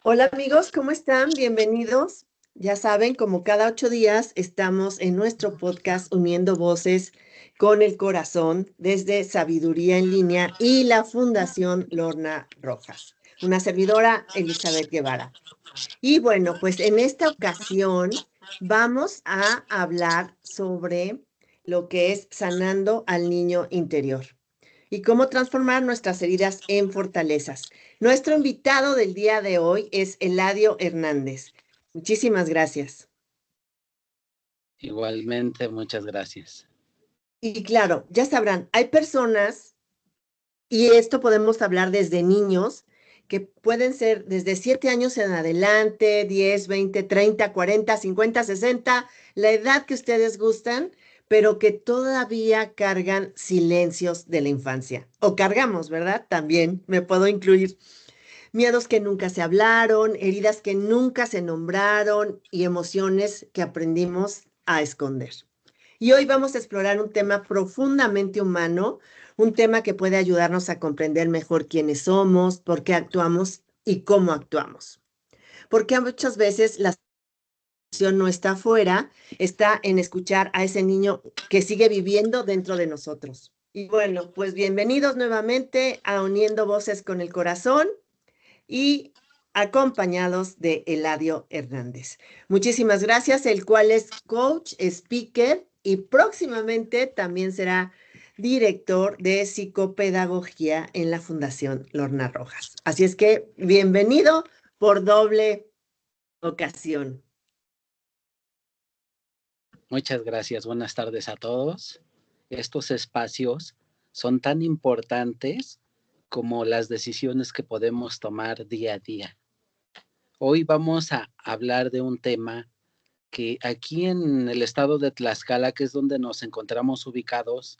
Hola amigos, ¿cómo están? Bienvenidos. Ya saben, como cada 8 días estamos en nuestro podcast Uniendo Voces con el Corazón desde Sabiduría en Línea y la Fundación Lorna Rojas. Una servidora, Elizabeth Guevara. Y bueno, pues en esta ocasión vamos a hablar sobre lo que es sanando al niño interior y cómo transformar nuestras heridas en fortalezas. Nuestro invitado del día de hoy es Eladio Hernández. Muchísimas gracias. Igualmente, muchas gracias. Y claro, ya sabrán, hay personas, y esto podemos hablar desde niños, que pueden ser desde 7 años en adelante, 10, 20, 30, 40, 50, 60, la edad que ustedes gustan, pero que todavía cargan silencios de la infancia. O cargamos, ¿verdad? También me puedo incluir. Miedos que nunca se hablaron, heridas que nunca se nombraron y emociones que aprendimos a esconder. Y hoy vamos a explorar un tema profundamente humano, un tema que puede ayudarnos a comprender mejor quiénes somos, por qué actuamos y cómo actuamos. Porque muchas veces la solución no está afuera, está en escuchar a ese niño que sigue viviendo dentro de nosotros. Y bueno, pues bienvenidos nuevamente a Uniendo Voces con el Corazón y acompañados de Eladio Hernández. Muchísimas gracias, el cual es coach, speaker y próximamente también será director de psicopedagogía en la Fundación Lorna Rojas. Así es que bienvenido por doble ocasión. Muchas gracias. Buenas tardes a todos. Estos espacios son tan importantes como las decisiones que podemos tomar día a día. Hoy vamos a hablar de un tema que aquí en el estado de Tlaxcala, que es donde nos encontramos ubicados,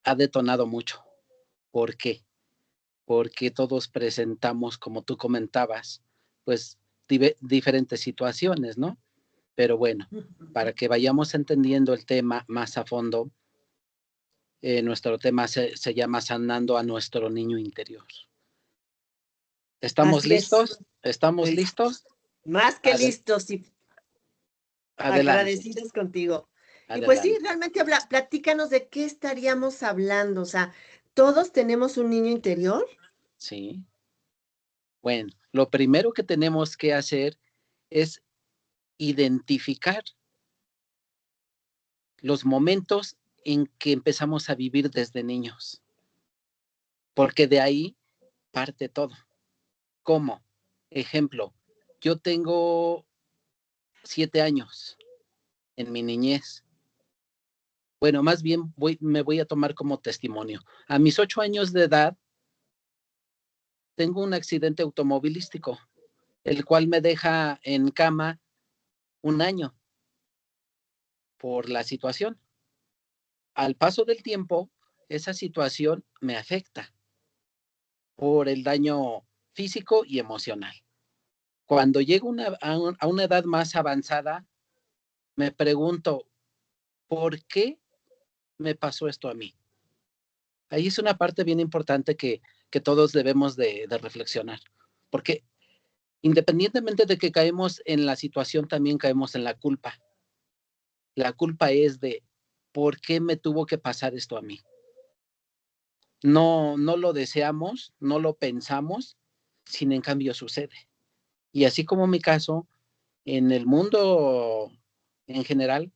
ha detonado mucho. ¿Por qué? Porque todos presentamos, como tú comentabas, pues diferentes situaciones, ¿no? Pero bueno, para que vayamos entendiendo el tema más a fondo, nuestro tema se llama Sanando a nuestro niño interior. ¿Estamos Así es. listos? ¿Estamos Pues, listos? más que listos y Adelante, agradecidos contigo. Y pues sí, adelante. realmente platícanos de qué estaríamos hablando. O sea, ¿todos tenemos un niño interior? Sí. Bueno, lo primero que tenemos que hacer es identificar los momentos en que empezamos a vivir desde niños, porque de ahí parte todo. ¿Cómo? Ejemplo, yo tengo 7 años en mi niñez. Bueno, más bien me voy a tomar como testimonio. A mis 8 años de edad, tengo un accidente automovilístico, el cual me deja en cama un año por la situación. Al paso del tiempo, esa situación me afecta por el daño físico y emocional. Cuando llego a una edad más avanzada, me pregunto, ¿por qué me pasó esto a mí? Ahí es una parte bien importante que todos debemos de reflexionar, porque independientemente de que caemos en la situación, también caemos en la culpa. La culpa es de por qué me tuvo que pasar esto a mí. No, no lo deseamos, no lo pensamos, sin en cambio sucede. Y así como mi caso, en el mundo en general,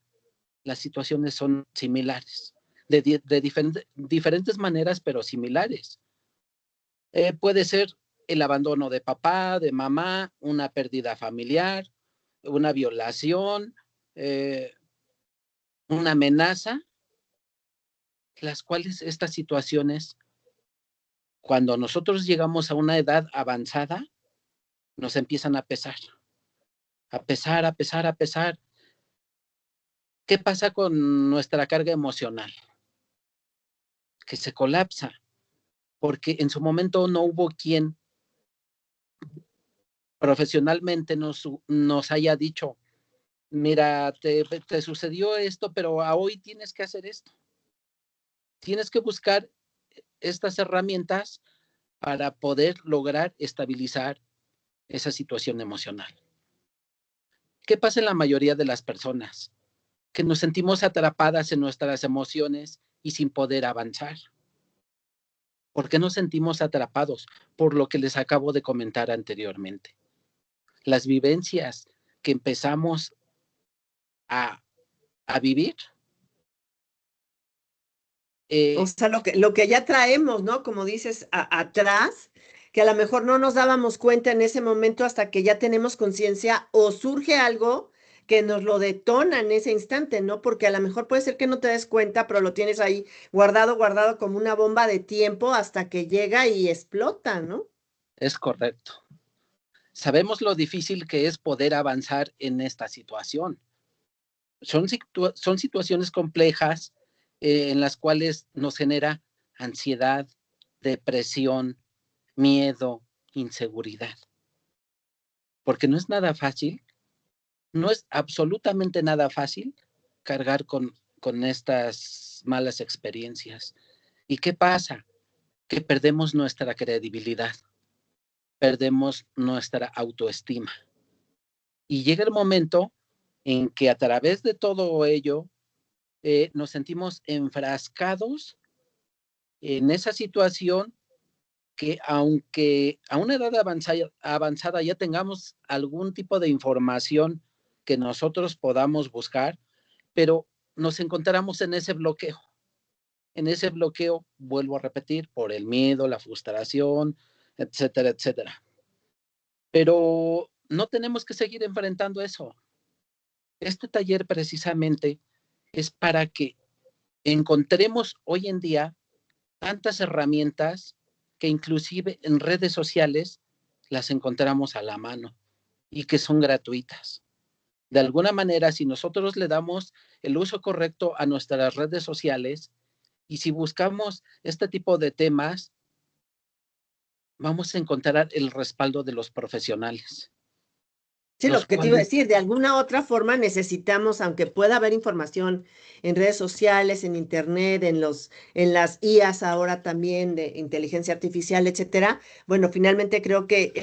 las situaciones son similares, de diferentes maneras, pero similares. Puede ser el abandono de papá, de mamá, una pérdida familiar, una violación, eh, una amenaza, las cuales estas situaciones, cuando nosotros llegamos a una edad avanzada, nos empiezan a pesar, a pesar, a pesar, a pesar. ¿Qué pasa con nuestra carga emocional? Que se colapsa, porque en su momento no hubo quien profesionalmente nos haya dicho, mira, te sucedió esto, pero a hoy tienes que hacer esto. Tienes que buscar estas herramientas para poder lograr estabilizar esa situación emocional. ¿Qué pasa en la mayoría de las personas? Que nos sentimos atrapadas en nuestras emociones y sin poder avanzar. ¿Por qué nos sentimos atrapados? Por lo que les acabo de comentar anteriormente. Las vivencias que empezamos a vivir. O sea, lo que ya traemos, ¿no? Como dices, atrás, que a lo mejor no nos dábamos cuenta en ese momento hasta que ya tenemos conciencia o surge algo que nos lo detona en ese instante, ¿no? Porque a lo mejor puede ser que no te des cuenta, pero lo tienes ahí guardado, guardado como una bomba de tiempo hasta que llega y explota, ¿no? Es correcto. Sabemos lo difícil que es poder avanzar en esta situación. Son situaciones complejas en las cuales nos genera ansiedad, depresión, miedo, inseguridad. Porque no es nada fácil, no es absolutamente nada fácil cargar con estas malas experiencias. ¿Y qué pasa? Que perdemos nuestra credibilidad, perdemos nuestra autoestima. Y llega el momento en que a través de todo ello nos sentimos enfrascados en esa situación que aunque a una edad avanzada ya tengamos algún tipo de información que nosotros podamos buscar, pero nos encontramos en ese bloqueo. En ese bloqueo, vuelvo a repetir, por el miedo, la frustración, etcétera, etcétera. Pero no tenemos que seguir enfrentando eso. Este taller precisamente es para que encontremos hoy en día tantas herramientas que inclusive en redes sociales las encontramos a la mano y que son gratuitas. De alguna manera, si nosotros le damos el uso correcto a nuestras redes sociales y si buscamos este tipo de temas, vamos a encontrar el respaldo de los profesionales, Sí, los lo que te iba a cuales decir, de alguna otra forma necesitamos, aunque pueda haber información en redes sociales, en internet, en las IAs ahora también de inteligencia artificial, etcétera. Bueno, finalmente creo que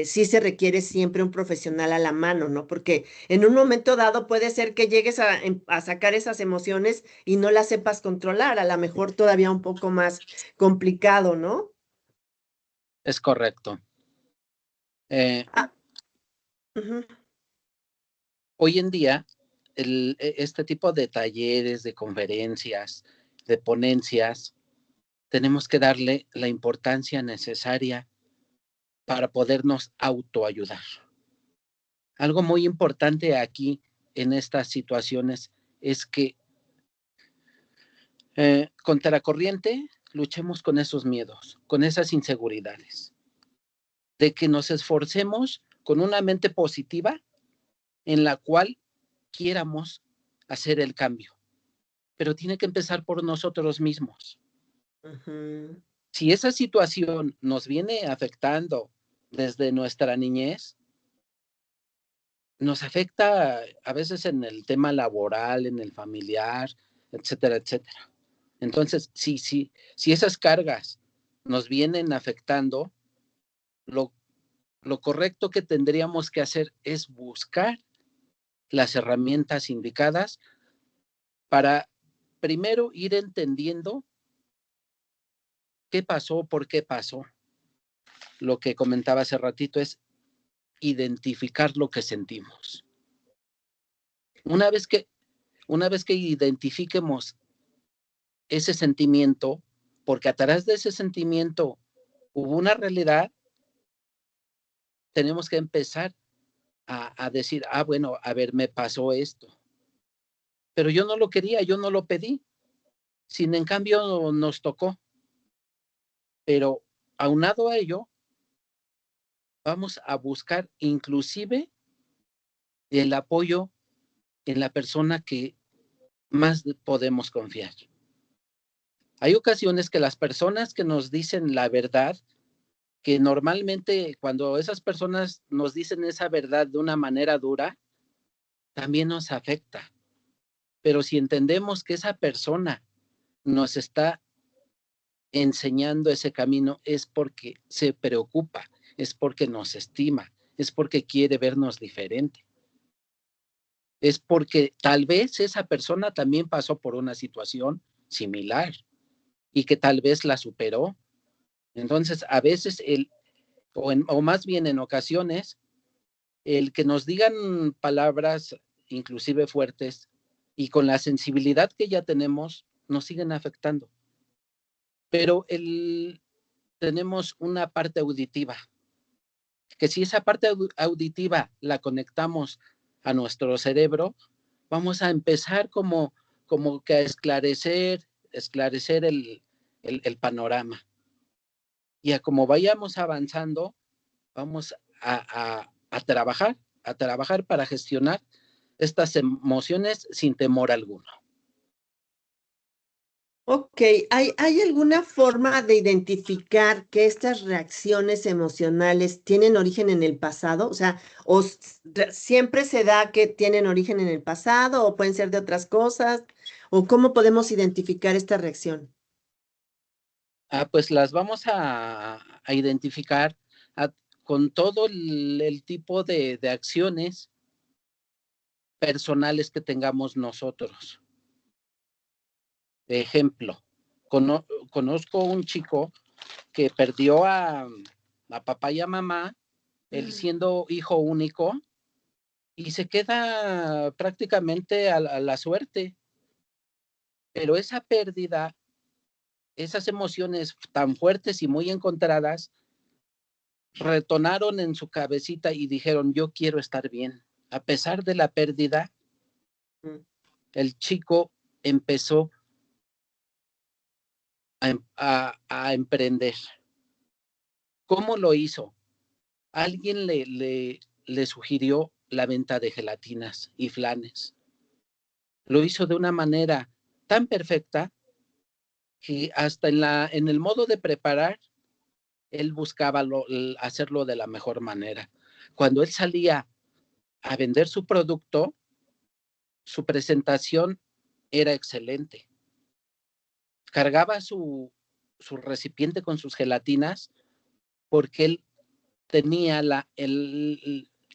sí se requiere siempre un profesional a la mano, ¿no? Porque en un momento dado puede ser que llegues a sacar esas emociones y no las sepas controlar, a lo mejor todavía un poco más complicado, ¿no? es correcto. Ah, ujú. Hoy en día, este tipo de talleres, de conferencias, de ponencias, tenemos que darle la importancia necesaria para podernos autoayudar. Algo muy importante aquí en estas situaciones es que contra corriente luchemos con esos miedos, con esas inseguridades, de que nos esforcemos con una mente positiva en la cual quiéramos hacer el cambio, pero tiene que empezar por nosotros mismos. Ujú. Si esa situación nos viene afectando desde nuestra niñez, nos afecta a veces en el tema laboral, en el familiar, etcétera, etcétera. Entonces, si esas cargas nos vienen afectando, lo, lo correcto que tendríamos que hacer es buscar las herramientas indicadas para primero ir entendiendo qué pasó, por qué pasó. Lo que comentaba hace ratito es identificar lo que sentimos. Una vez que, una vez que identifiquemos ese sentimiento, porque a través de ese sentimiento hubo una realidad, tenemos que empezar a decir, bueno, a ver, me pasó esto, pero yo no lo quería, yo no lo pedí, sin en cambio nos tocó, pero aunado a ello, vamos a buscar inclusive el apoyo en la persona que más podemos confiar. Hay ocasiones que las personas que nos dicen la verdad, que normalmente cuando esas personas nos dicen esa verdad de una manera dura, también nos afecta. Pero si entendemos que esa persona nos está enseñando ese camino, es porque se preocupa, es porque nos estima, es porque quiere vernos diferente. Es porque tal vez esa persona también pasó por una situación similar y que tal vez la superó. Entonces, a veces, o más bien en ocasiones, el que nos digan palabras inclusive fuertes y con la sensibilidad que ya tenemos, nos siguen afectando. Pero tenemos una parte auditiva, que si esa parte auditiva la conectamos a nuestro cerebro, vamos a empezar como que a esclarecer el panorama. Y a como vayamos avanzando, vamos a trabajar para gestionar estas emociones sin temor alguno. Ok, ¿hay alguna forma de identificar que estas reacciones emocionales tienen origen en el pasado? O sea, siempre se da que tienen origen en el pasado o pueden ser de otras cosas, o cómo podemos identificar esta reacción. Pues las vamos a identificar con todo el tipo de acciones personales que tengamos nosotros. De ejemplo, conozco un chico que perdió a papá y a mamá, él siendo hijo único, y se queda prácticamente a la suerte. Pero esa pérdida, esas emociones tan fuertes y muy encontradas, retonaron en su cabecita y dijeron, yo quiero estar bien. A pesar de la pérdida, el chico empezó a emprender. ¿Cómo lo hizo? Alguien le sugirió la venta de gelatinas y flanes. Lo hizo de una manera tan perfecta que hasta en el modo de preparar, él buscaba hacerlo de la mejor manera. Cuando él salía a vender su producto, su presentación era excelente. Cargaba su recipiente con sus gelatinas porque él tenía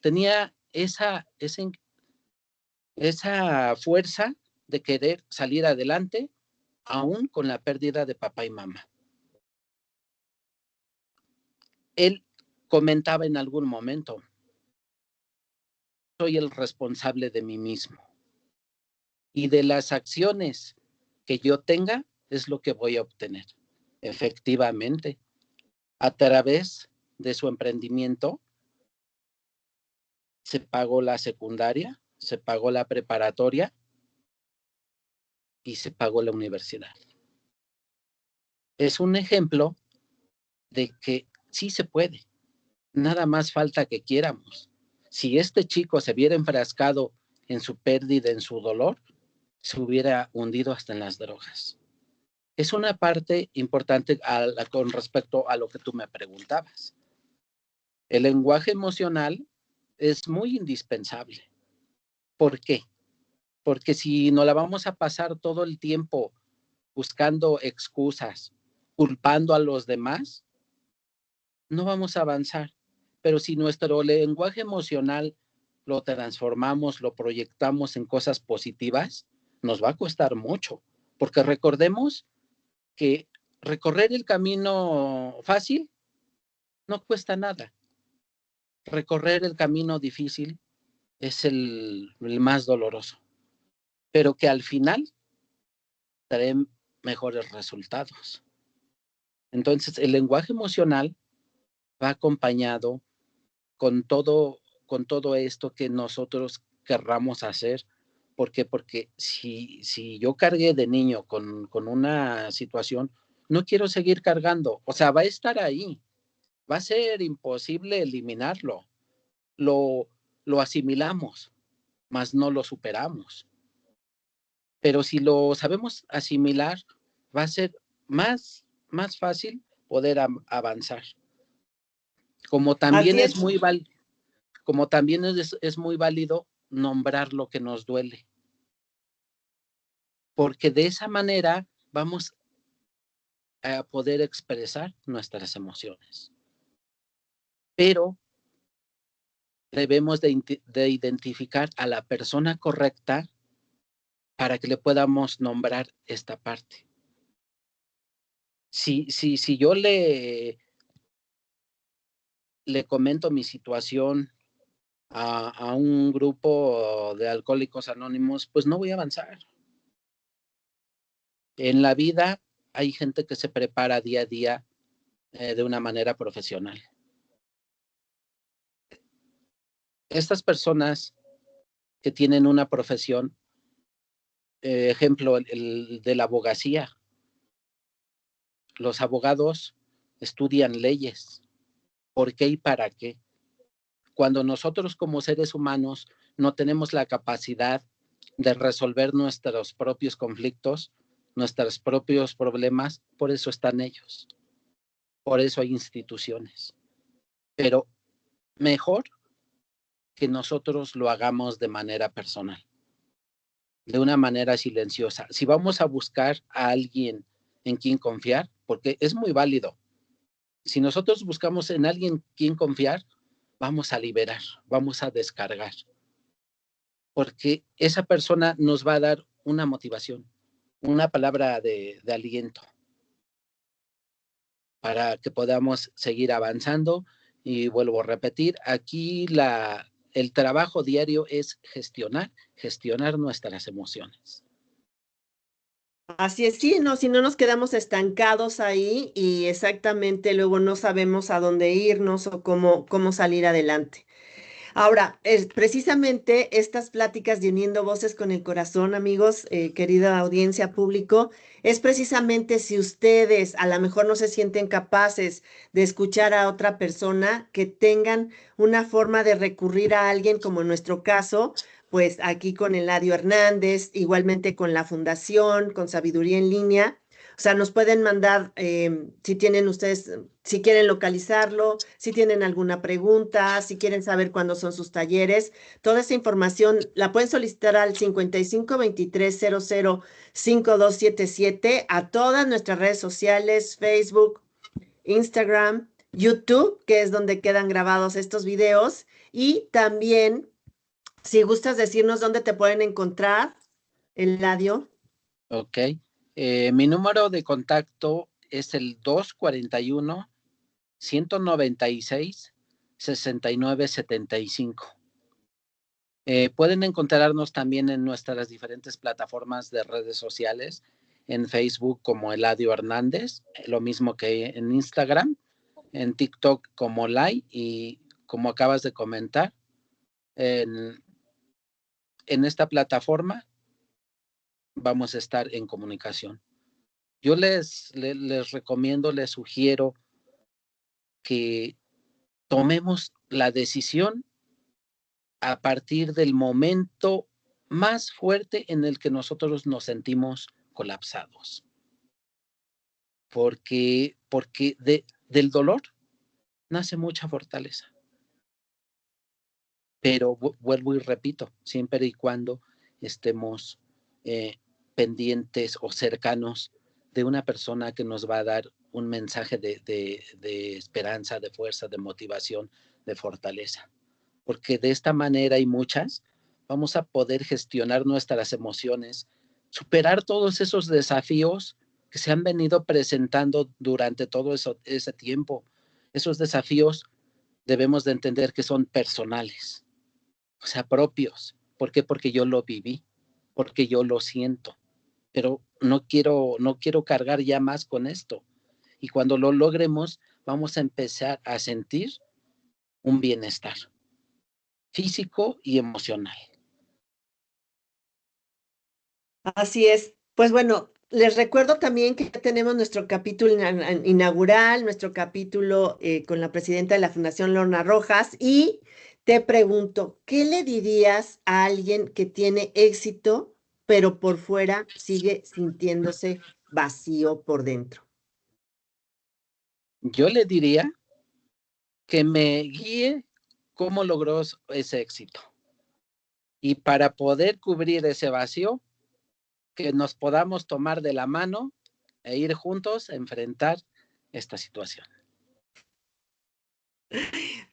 tenía esa fuerza de querer salir adelante, aún con la pérdida de papá y mamá. Él comentaba en algún momento, soy el responsable de mí mismo y de las acciones que yo tenga es lo que voy a obtener. Efectivamente, a través de su emprendimiento se pagó la secundaria, se pagó la preparatoria y se pagó la universidad. Es un ejemplo de que sí se puede, nada más falta que quieramos. Si este chico se hubiera enfrascado en su pérdida, en su dolor, se hubiera hundido hasta en las drogas. Es una parte importante con respecto a lo que tú me preguntabas. El lenguaje emocional es muy indispensable. ¿Por qué? Porque si no la vamos a pasar todo el tiempo buscando excusas, culpando a los demás, no vamos a avanzar. Pero si nuestro lenguaje emocional lo transformamos, lo proyectamos en cosas positivas, nos va a costar mucho. Porque recordemos que recorrer el camino fácil no cuesta nada. Recorrer el camino difícil es el más doloroso, pero que al final trae mejores resultados. Entonces, el lenguaje emocional va acompañado con todo esto que nosotros querramos hacer. ¿Por qué? Porque si yo cargué de niño con una situación, no quiero seguir cargando. O sea, va a estar ahí. Va a ser imposible eliminarlo. Lo asimilamos, mas no lo superamos. Pero si lo sabemos asimilar, va a ser más fácil poder avanzar. Como también Así es es. muy como también es muy válido nombrar lo que nos duele, porque de esa manera vamos a poder expresar nuestras emociones. Pero debemos de identificar a la persona correcta para que le podamos nombrar esta parte. Si yo le comento mi situación a un grupo de alcohólicos anónimos, pues no voy a avanzar. En la vida hay gente que se prepara día a día de una manera profesional. Estas personas que tienen una profesión, ejemplo, el de la abogacía. Los abogados estudian leyes. ¿Por qué y para qué? Cuando nosotros como seres humanos no tenemos la capacidad de resolver nuestros propios conflictos, nuestros propios problemas, por eso están ellos. Por eso hay instituciones. Pero mejor que nosotros lo hagamos de manera personal, de una manera silenciosa. Si vamos a buscar a alguien en quien confiar, porque es muy válido. Si nosotros buscamos en alguien en quien confiar, vamos a liberar, vamos a descargar, porque esa persona nos va a dar una motivación, una palabra de aliento para que podamos seguir avanzando. Y vuelvo a repetir, aquí el trabajo diario es gestionar nuestras emociones. Así es, sí, no, si no nos quedamos estancados ahí y exactamente luego no sabemos a dónde irnos o cómo salir adelante. Ahora, precisamente estas pláticas de Uniendo Voces con el Corazón, amigos, querida audiencia público, es precisamente si ustedes a lo mejor no se sienten capaces de escuchar a otra persona, que tengan una forma de recurrir a alguien, como en nuestro caso, pues aquí con Eladio Hernández, igualmente con la Fundación, con Sabiduría en Línea. O sea, nos pueden mandar, si tienen ustedes, si quieren localizarlo, si tienen alguna pregunta, si quieren saber cuándo son sus talleres. Toda esa información la pueden solicitar al 5523005277, a todas nuestras redes sociales, Facebook, Instagram, YouTube, que es donde quedan grabados estos videos. Y también, si gustas decirnos dónde te pueden encontrar, Eladio. Ok. Mi número de contacto es el 241-196-6975. Pueden encontrarnos también en nuestras diferentes plataformas de redes sociales, en Facebook como Eladio Hernández, lo mismo que en Instagram, en TikTok como Lai, y como acabas de comentar, en esta plataforma vamos a estar en comunicación. Yo les recomiendo, les sugiero que tomemos la decisión a partir del momento más fuerte en el que nosotros nos sentimos colapsados. Porque del dolor nace mucha fortaleza. Pero vuelvo y repito, siempre y cuando estemos pendientes o cercanos de una persona que nos va a dar un mensaje de esperanza, de fuerza, de motivación, de fortaleza. Porque de esta manera y muchas, vamos a poder gestionar nuestras emociones, superar todos esos desafíos que se han venido presentando durante todo ese tiempo. Esos desafíos debemos de entender que son personales, o sea, propios. ¿Por qué? Porque yo lo viví, porque yo lo siento, pero no quiero cargar ya más con esto. Y cuando lo logremos, vamos a empezar a sentir un bienestar físico y emocional. Así es. Pues bueno, les recuerdo también que ya tenemos nuestro capítulo inaugural, nuestro capítulo con la presidenta de la Fundación Lorna Rojas, y te pregunto, ¿qué le dirías a alguien que tiene éxito, pero por fuera sigue sintiéndose vacío por dentro? Yo le diría que me guíe cómo logró ese éxito. Y para poder cubrir ese vacío, que nos podamos tomar de la mano e ir juntos a enfrentar esta situación.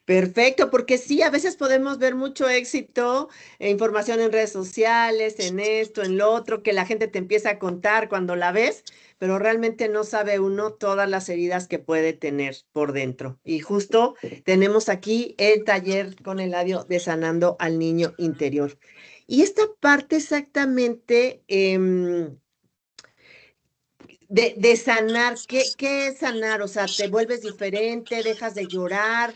Perfecto, porque sí, a veces podemos ver mucho éxito e información en redes sociales, en esto, en lo otro, que la gente te empieza a contar cuando la ves, pero realmente no sabe uno todas las heridas que puede tener por dentro. Y justo tenemos aquí el taller con Eladio de Sanando al Niño Interior. Y esta parte exactamente de sanar, ¿qué es sanar? O sea, te vuelves diferente, dejas de llorar,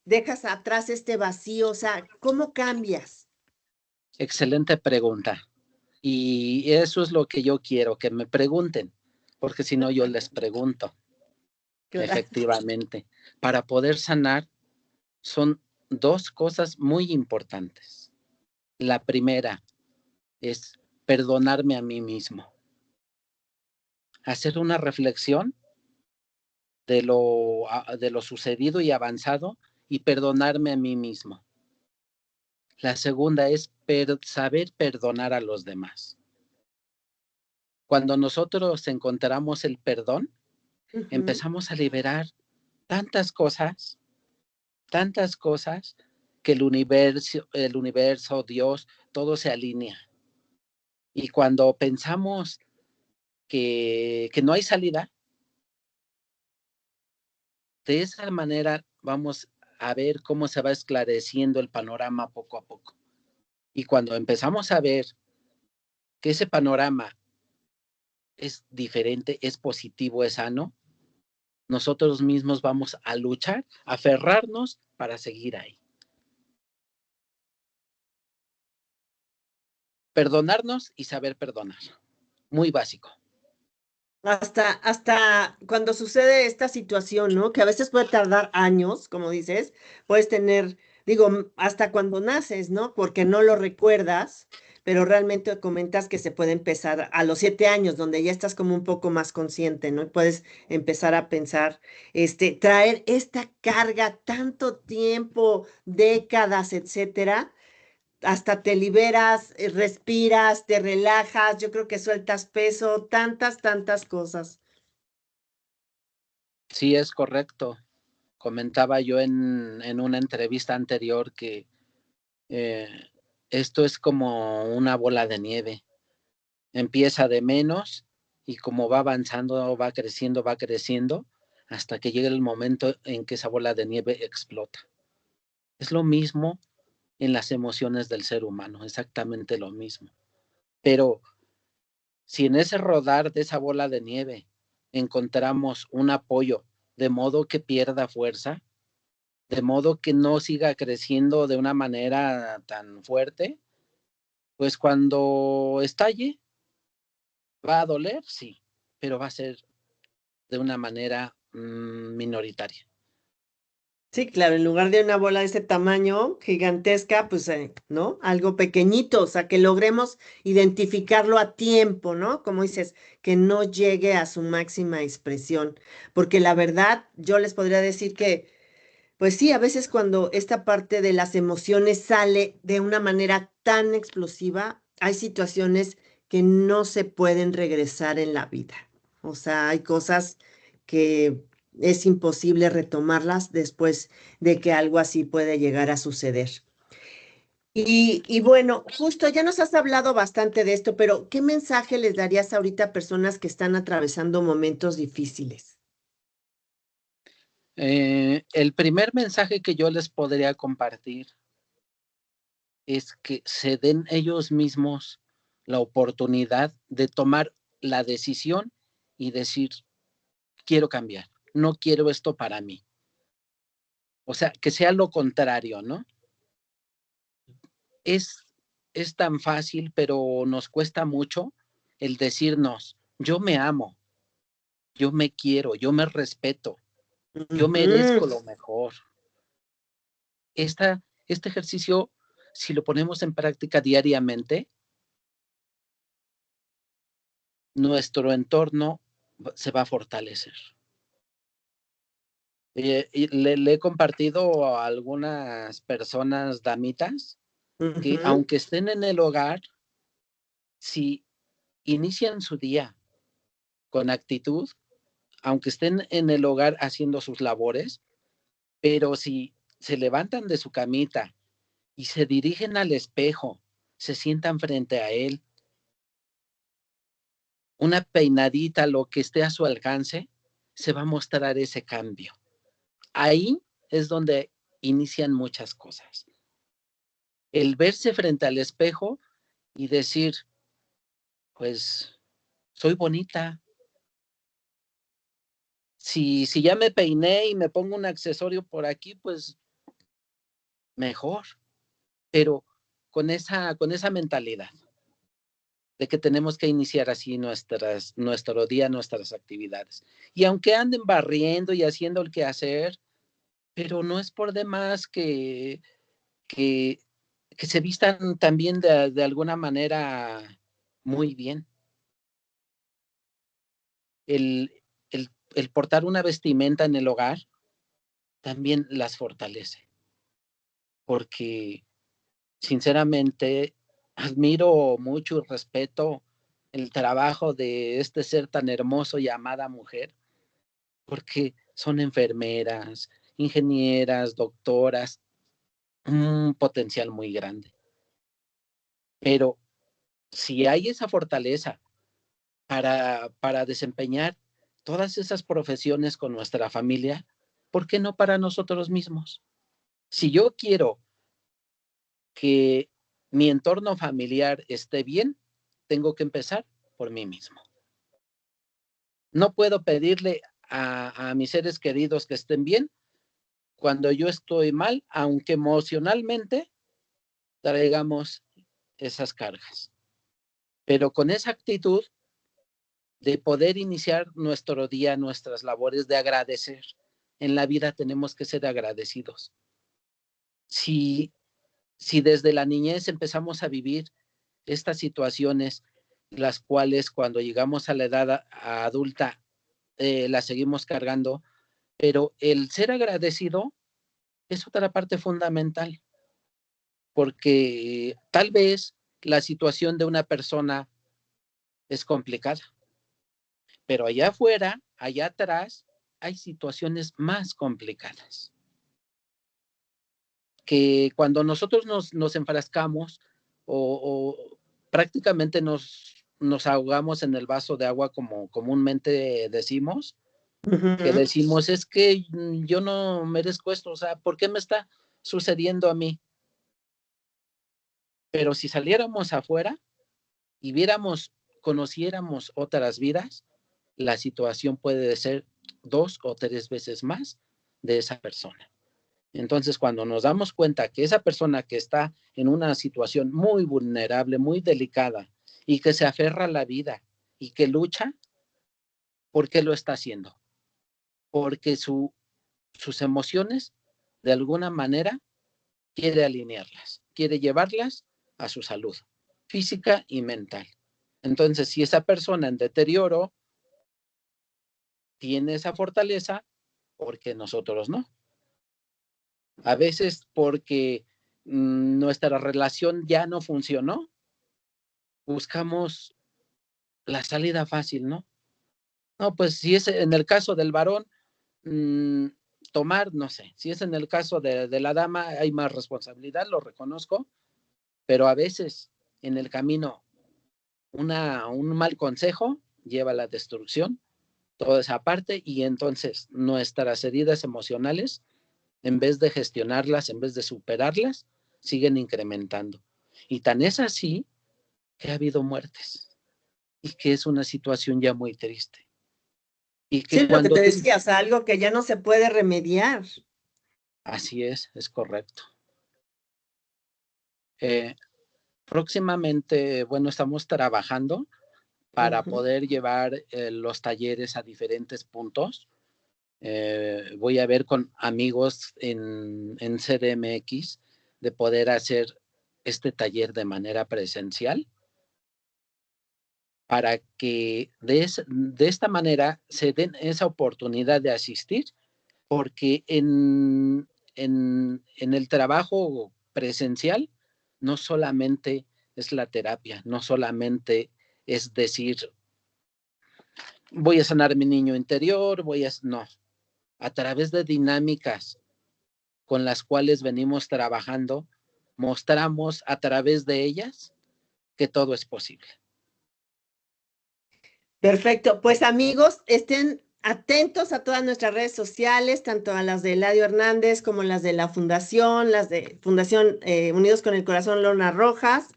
dejas atrás este vacío, o sea, ¿cómo cambias? Excelente pregunta. Y eso es lo que yo quiero, que me pregunten, porque si no yo les pregunto, Claro. efectivamente. Para poder sanar son dos cosas muy importantes. La primera es perdonarme a mí mismo, hacer una reflexión de lo sucedido y avanzado y perdonarme a mí mismo. La segunda es saber perdonar a los demás. Cuando nosotros encontramos el perdón, Ujú. empezamos a liberar tantas cosas que el universo, Dios, todo se alinea. Y cuando pensamos que no hay salida, de esa manera vamos a ver cómo se va esclareciendo el panorama poco a poco. Y cuando empezamos a ver que ese panorama es diferente, es positivo, es sano, nosotros mismos vamos a luchar, a aferrarnos para seguir ahí. Perdonarnos y saber perdonar. Muy básico. Hasta cuando sucede esta situación, ¿no? Que a veces puede tardar años, como dices, puedes tener, digo, hasta cuando naces, ¿no? Porque no lo recuerdas, pero realmente comentas que se puede empezar a los 7 años, donde ya estás como un poco más consciente, ¿no? Y puedes empezar a pensar, traer esta carga tanto tiempo, décadas, etcétera, hasta te liberas, respiras, te relajas, yo creo que sueltas peso, tantas cosas. Sí, es correcto. Comentaba yo en una entrevista anterior que eh, esto es como una bola de nieve. Empieza de menos y como va avanzando, va creciendo, hasta que llega el momento en que esa bola de nieve explota. Es lo mismo en las emociones del ser humano, exactamente lo mismo. Pero si en ese rodar de esa bola de nieve encontramos un apoyo, de modo que pierda fuerza, de modo que no siga creciendo de una manera tan fuerte, pues cuando estalle va a doler, sí, pero va a ser de una manera minoritaria. Sí, claro, en lugar de una bola de ese tamaño gigantesca, pues, ¿no? Algo pequeñito, o sea, que logremos identificarlo a tiempo, ¿no? Como dices, que no llegue a su máxima expresión, porque la verdad, yo les podría decir que, pues sí, a veces cuando esta parte de las emociones sale de una manera tan explosiva, hay situaciones que no se pueden regresar en la vida. O sea, hay cosas que es imposible retomarlas después de que algo así puede llegar a suceder. Y bueno, justo ya nos has hablado bastante de esto, pero ¿qué mensaje les darías ahorita a personas que están atravesando momentos difíciles? El primer mensaje que yo les podría compartir es que se den ellos mismos la oportunidad de tomar la decisión y decir, quiero cambiar, no quiero esto para mí. O sea, que sea lo contrario, ¿no? Es, es tan fácil, pero nos cuesta mucho el decirnos, yo me amo, yo me quiero, yo me respeto, yo Ujú. merezco lo mejor. Este ejercicio, si lo ponemos en práctica diariamente, nuestro entorno se va a fortalecer. Y le he compartido a algunas personas damitas que Ujú. aunque estén en el hogar, si inician su día con actitud, aunque estén en el hogar haciendo sus labores, pero si se levantan de su camita y se dirigen al espejo, se sientan frente a él, una peinadita, lo que esté a su alcance, se va a mostrar ese cambio. Ahí es donde inician muchas cosas. El verse frente al espejo y decir, pues, soy bonita. Si ya me peiné y me pongo un accesorio por aquí, pues mejor. Pero con esa mentalidad de que tenemos que iniciar así nuestro día, nuestras actividades. Y aunque anden barriendo y haciendo el quehacer, pero no es por demás que, que se vistan también de alguna manera muy bien. El portar una vestimenta en el hogar también las fortalece, porque sinceramente admiro mucho y respeto el trabajo de este ser tan hermoso y amada mujer, porque son enfermeras, ingenieras, doctoras, un potencial muy grande. Pero si hay esa fortaleza para desempeñar todas esas profesiones con nuestra familia, ¿por qué no para nosotros mismos? Si yo quiero que mi entorno familiar esté bien, tengo que empezar por mí mismo. No puedo pedirle a mis seres queridos que estén bien cuando yo estoy mal, aunque emocionalmente traigamos esas cargas. Pero con esa actitud de poder iniciar nuestro día, nuestras labores, de agradecer. En la vida tenemos que ser agradecidos. Si desde la niñez empezamos a vivir estas situaciones, las cuales cuando llegamos a la edad adulta las seguimos cargando, pero el ser agradecido es otra parte fundamental, porque tal vez la situación de una persona es complicada, pero allá afuera, allá atrás, hay situaciones más complicadas. Que cuando nosotros nos enfrascamos o prácticamente nos ahogamos en el vaso de agua, como comúnmente decimos, que decimos, es que yo no merezco esto, o sea, ¿por qué me está sucediendo a mí? Pero si saliéramos afuera y conociéramos otras vidas, la situación puede ser 2 o 3 veces más de esa persona. Entonces, cuando nos damos cuenta que esa persona que está en una situación muy vulnerable, muy delicada, y que se aferra a la vida y que lucha, ¿por qué lo está haciendo? Porque sus emociones, de alguna manera, quiere alinearlas, quiere llevarlas a su salud física y mental. Entonces, si esa persona en deterioro tiene esa fortaleza, ¿por qué nosotros no? A veces porque nuestra relación ya no funcionó, buscamos la salida fácil, ¿no? No, pues si es en el caso del varón, tomar, no sé, si es en el caso de la dama, hay más responsabilidad, lo reconozco, pero a veces en el camino un mal consejo lleva a la destrucción, toda esa parte, y entonces nuestras heridas emocionales, en vez de gestionarlas, en vez de superarlas, siguen incrementando. Y tan es así que ha habido muertes y que es una situación ya muy triste. Y que Sí, lo que cuando te decía, o sea, algo que ya no se puede remediar. Así es correcto. Próximamente, bueno, estamos trabajando para poder llevar los talleres a diferentes puntos. Voy a ver con amigos en CDMX de poder hacer este taller de manera presencial para que de esta manera se den esa oportunidad de asistir, porque en el trabajo presencial no solamente es la terapia, no solamente es decir, voy a sanar mi niño interior, no, a través de dinámicas con las cuales venimos trabajando, mostramos a través de ellas que todo es posible. Perfecto. Pues amigos, estén atentos a todas nuestras redes sociales, tanto a las de Eladio Hernández como las de la Fundación, las de Fundación Unidos con el Corazón Lorna Rojas,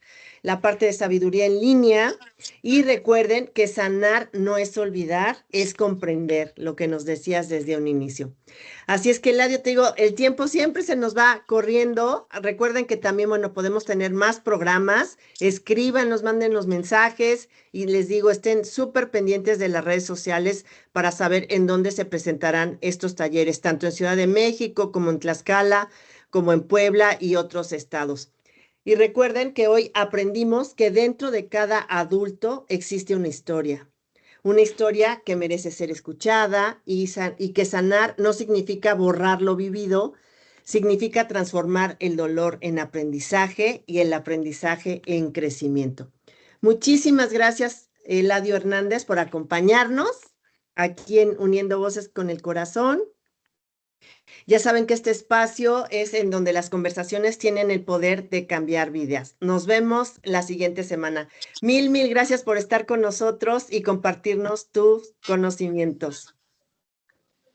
la parte de sabiduría en línea. Y recuerden que sanar no es olvidar, es comprender lo que nos decías desde un inicio. Así es que, Eladio, te digo, el tiempo siempre se nos va corriendo. Recuerden que también, bueno, podemos tener más programas. Escríbanos, manden los mensajes y les digo, estén súper pendientes de las redes sociales para saber en dónde se presentarán estos talleres, tanto en Ciudad de México como en Tlaxcala, como en Puebla y otros estados. Y recuerden que hoy aprendimos que dentro de cada adulto existe una historia que merece ser escuchada y que sanar no significa borrar lo vivido, significa transformar el dolor en aprendizaje y el aprendizaje en crecimiento. Muchísimas gracias, Eladio Hernández, por acompañarnos aquí en Uniendo Voces con el Corazón. Ya saben que este espacio es en donde las conversaciones tienen el poder de cambiar vidas. Nos vemos la siguiente semana. Mil gracias por estar con nosotros y compartirnos tus conocimientos.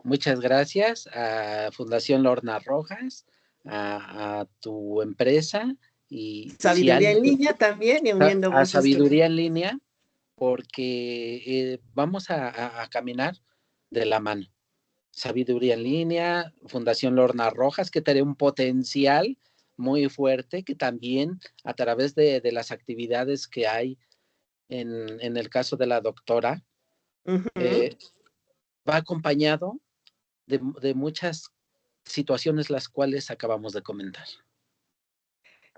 Muchas gracias a Fundación Lorna Rojas, a tu empresa y si Sabiduría en alguien, línea también y Uniendo a Voces. Sabiduría en Línea, porque vamos a caminar de la mano. Sabiduría en Línea, Fundación Lorna Rojas, que tiene un potencial muy fuerte, que también a través de las actividades que hay en el caso de la doctora, va acompañado de muchas situaciones las cuales acabamos de comentar.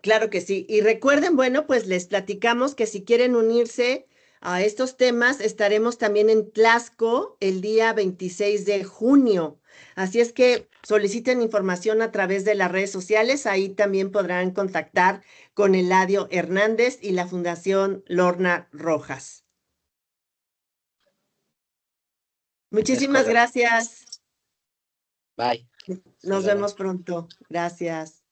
Claro que sí. Y recuerden, bueno, pues les platicamos que si quieren unirse a estos temas, estaremos también en Tlaxco el día 26 de junio. Así es que soliciten información a través de las redes sociales. Ahí también podrán contactar con Eladio Hernández y la Fundación Lorna Rojas. Muchísimas gracias. Bye. Nos vemos pronto. Gracias.